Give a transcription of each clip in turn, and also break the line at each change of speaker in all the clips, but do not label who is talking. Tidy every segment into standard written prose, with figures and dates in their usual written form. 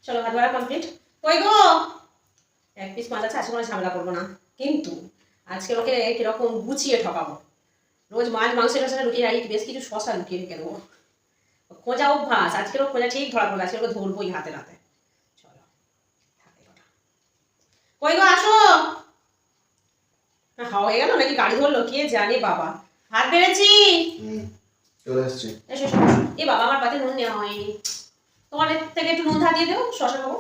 চলো হাত ধরা কমপ্লিট। কই গো এক পিস মাছ আছে, আজকে কোনো ঝামেলা করবো না, কিন্তু আজকে ওকে কিরকম গুছিয়ে ঠকাবো। রোজ মাছ মাংসের সাথে লুকিয়ে রাখি, বেশ কিছু শশা লুকিয়ে রেখে দেবো। খোঁজা অভ্যাস, আজকেরও খোঁজা ঠিক ধরা পড়বে, আজকে ওকে ধরবোই হাতে নাতে। চলো কই গো আসো। হাওয়া হয়ে গেল নাকি গাড়ি ধরলো কে জানে বাবা। হাত বেড়েছি,
চলে আসছি।
এসো এসো। এ বাবা আমার পাতে নুন নেওয়া হয়নি, তোমার থেকে একটু নুন ধা দিয়ে দেবো, শশা খাবো,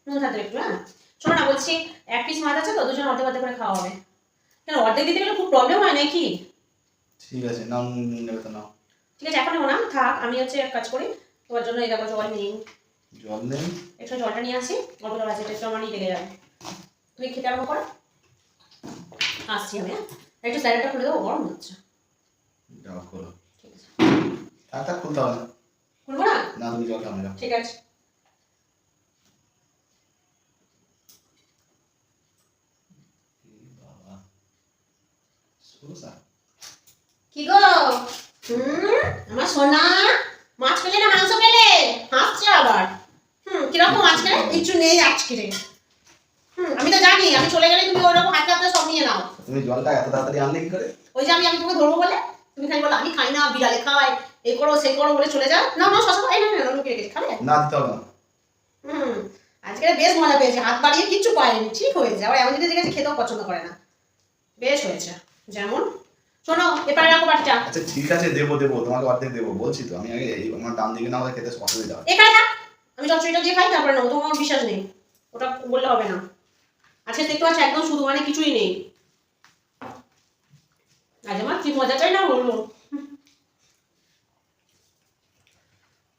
নুন ধা দেবে একটু। হ্যাঁ শোনো না, বলছি এক পিস মাছ আছে তো, দুজন অর্ধেক অর্ধেক করে খাওয়া হবে। কেন অর্ধেক দিতে গেলে খুব প্রবলেম হয় নাকি?
ঠিক আছে, নাও নেবে তো নাও।
ঠিক আছে এখন নেবো না, থাক। আমি হচ্ছে এক কাজ করি, তোমার জন্য এই দেখো জল নিই।
জল নেই,
একটু জলটা নিয়ে আসি, অল্প জল আছে, একটু আমার নিয়ে লেগে যাবে। তুমি খেতে আরম্ভ করো, আসছি আমি। হ্যাঁ একটু স্যালাডটা খুলে দেবো, গরম হচ্ছে।
যাও খোলো।
ঠিক আছে
থাক থাক, খুলতে হবে না।
খুলবো না?
না তুমি জল খাও না, যাও।
ঠিক আছে।
বাবা সুসা
কি গো আমার সোনা, মাছ পেলে না মাংস পেলে? হাসছে আবার। কিরকম আজকে কিছু নেই আজকে রে। আমি তো জানি আমি চলে গেলে তুমি ওরকম হাতে হাতে সব নিয়ে নাও।
তুমি জলটা এত তাড়াতাড়ি আনলে কি করে?
ওই যে আমি তোকে ধরবো বলে তুমি খালি বলো আমি খাই না, বিড়ালে খাওয়াই, এই করো সেই করো বলে চলে যাও। না না শশা এই না লুকিয়ে রেখেছি, খাবে?
না দিতে হবে না।
আজকে বেশ মজা পেয়েছে, হাত বাড়িয়ে কিচ্ছু পায়নি, ঠিক হয়েছে। আবার এমন জিনিস দেখেছি খেতেও পছন্দ করে না, বেশ হয়েছে। যেমন শোনো এপারে রাখো বাটিটা।
আচ্ছা ঠিক আছে, দেবো দেবো, তোমাকে অর্ধেক দেবো বলছি তো। আমি আগে এই আমার ডান দিকে না হলে খেতে অসুবিধা হয়।
এখানে থাক, আমি চচ্চড়িটা দিয়ে খাই তারপরে নেবো, তোমার বিশ্বাস নেই, ওটা বললে হবে না। আজকে দেখতে পাচ্ছি একদম শুধু, মানে কিছুই নেই। আজ আমার কি মজাটাই না হলো।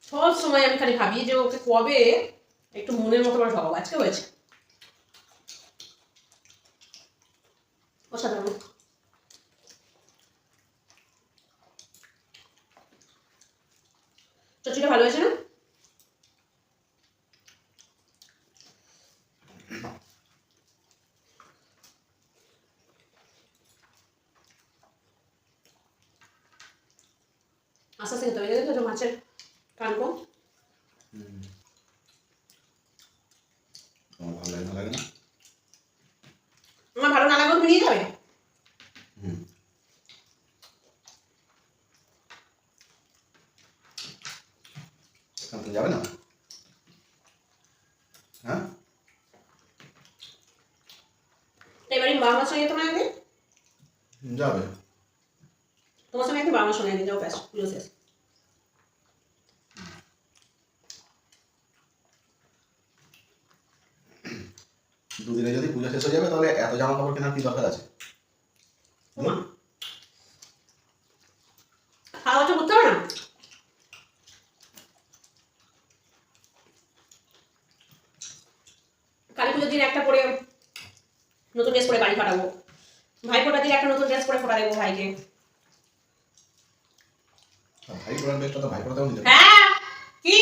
সব সময় আমি খালি ভাবি যে ওকে কবে একটু মনের মতো করে ঠকাবো, আজকে হয়েছে। অসাধারণ। চচ্চড়িটা ভালো হয়েছে না? আস্তে আস্তে খেতে হবে, দেখো তো মাছের কান কম।
তোমার ভালো লাগে না লাগে না?
আমার ভালো না লাগবে তুমি নিয়ে যাবে।
তুমি যাবে না? হ্যাঁ
এবারে বাবা মার সঙ্গে তোমার একদিন,
যাবে।
তোমার সঙ্গে একদিন বাবা মার সঙ্গে একদিন যাও, ব্যাস পুরো শেষ।
দুদিনে যদি পূজা শেষ হয়ে যাবে তাহলে এত জামা কাপড় কেনার কি দরকার আছে?
খাওয়া তো করতে হবে না। কালী পুজোর দিন একটা পরে নতুন ড্রেস পরে বাড়ি পাঠাবো, ভাইফোঁটার দিন একটা নতুন ড্রেস পরে ফোটা দেবো ভাইকে।
ভাই পড়ার ড্রেসটা তো ভাই পড়াতেও নিতে
হ্যাঁ কি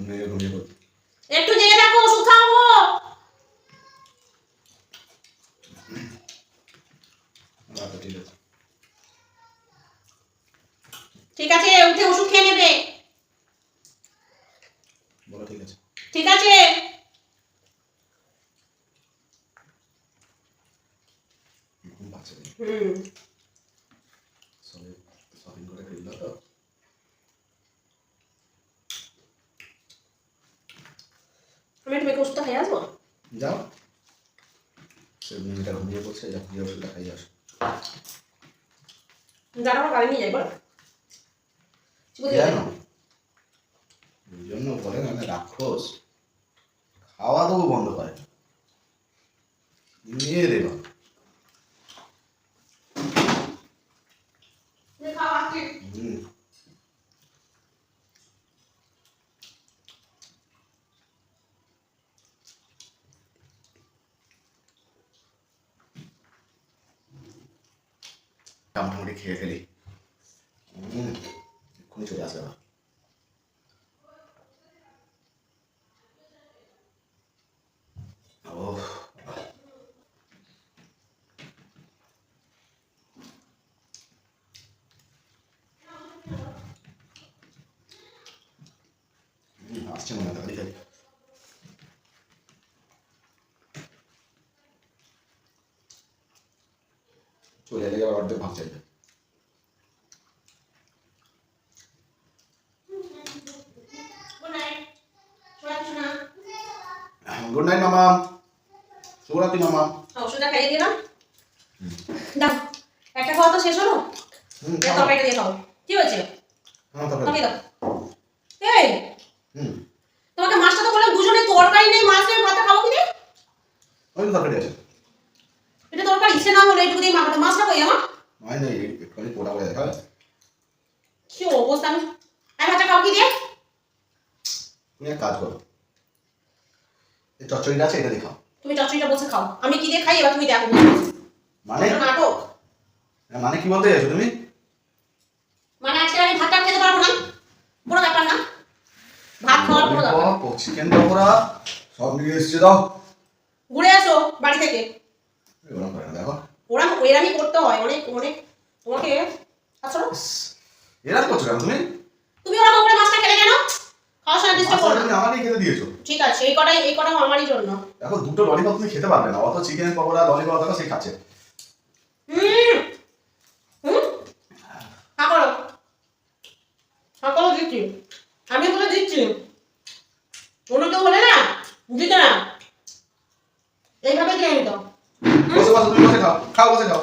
মেয়ে ঘুমিয়ে পড়বে।
একটু জেগে থাকো, ওষুধ খাওয়াবো।
আচ্ছা ঠিক আছে।
ঠিক আছে উঠে ওষুধ খেয়ে নেবে।
বলো ঠিক আছে।
ঠিক আছে।
ঘুম পাচ্ছে না। সবে শপিং করে ফিরলো তো।
আমি একটু মেয়েকে ওষুধটা খাইয়ে আসবো।
যাও, সে মেয়েটা ঘুমিয়ে পড়ছে, যা ঘুমিয়ে ওষুধটা খাইয়ে আসো।
যারা আমার গাড়ি নিয়ে যাই বলো।
কেন? ওই জন্য বলে না রাক্ষস, খাওয়া দাওয়া বন্ধ করে নিয়ে রে বাবা। মোটামুটি খেয়ে ফেলি, এক্ষুনি চলে আসবে আবার। আসছে মনে হয় তাড়াতাড়ি খাই। চলে এলে আবার অর্ধেক ভাগ চাইবে। গুড নাইট মামা, শুভরাত্রি মামা।
ওষুধটা খাইয়ে দিলাম, দাও একটা খাওয়া তো শেষ হলো, তরকারিটা দিয়ে খাও। কি হয়েছে? তরকারি দাও। এই তোমাকে মাছটা তো বললাম দুজনে তরকারি নেই, মাছ নেই, ভাতটা খাবো কি দিয়ে?
ওই তো তরকারি আছে।
এটা তরকারি ইচ্ছে না হলে এইটুকু দিয়ে মাখাটা, মাছটা কই আমার?
নয় নেই, একটুখানি পোড়া করে দেখা।
কি অবস্থা! আমি ভাতটা খাবো কি দিয়ে?
তুমি এক কাজ করো, এই চচ্চড়িটা আছে এটা দিয়ে খাও।
তুমি চচ্চড়িটা বসে খাও, আমি কি দিয়ে খাই এবার তুমি দেখো।
মানে
নাটক।
মানে কি বলতে চাইছো তুমি?
মানে আজকে আমি ভাতটা খেতে পারবো না, কোনো ব্যাপার না, ভাত খাওয়ার কোনো দরকার নেই।
চিকেন পকোড়া সব নিয়ে এসছে, দাও
ঘুরে আসো বাড়ি থেকে।
এরকম করে না, দেখো
ওরা এরামই করতে হয় অনেক অনেক তোমাকে। আচ্ছা
এরকম করছো কেন তুমি?
তুমি ওরকম করে মাছটা খেলে কেন? খাওয়ার সময় ডিস্টার্ব করো না।
তুমি আমাকেই খেতে দিয়েছো।
ঠিক আছে, এই কটাও আমারই জন্য।
দেখো দুটো ললিপপ তুমি খেতে পারবে না, অত চিকেন পকোড়া ললিপপ দেখো সেই খাচ্ছে।
হুম হুম হ্যাঁ করো, হ্যাঁ করো, দিচ্ছি আমি, বলে দিচ্ছি। অন্য কেউ হলে না দিতে না, এইভাবে দিয়ে নিত।
বসে বসে তুমি বসে খাও, খাও বসে খাও।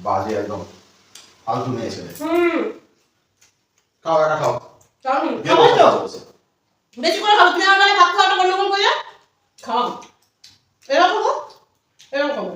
বাজে একদম ফালতু মেয়ে ছেলে। খাও একা খাও।
খাবো তো বেশি করে খাবো, তুমি আমার বেলায় ভাত খাওয়াটা গন্ডগোল করলে। খাও এরকম খাবো, এরকম খাবো।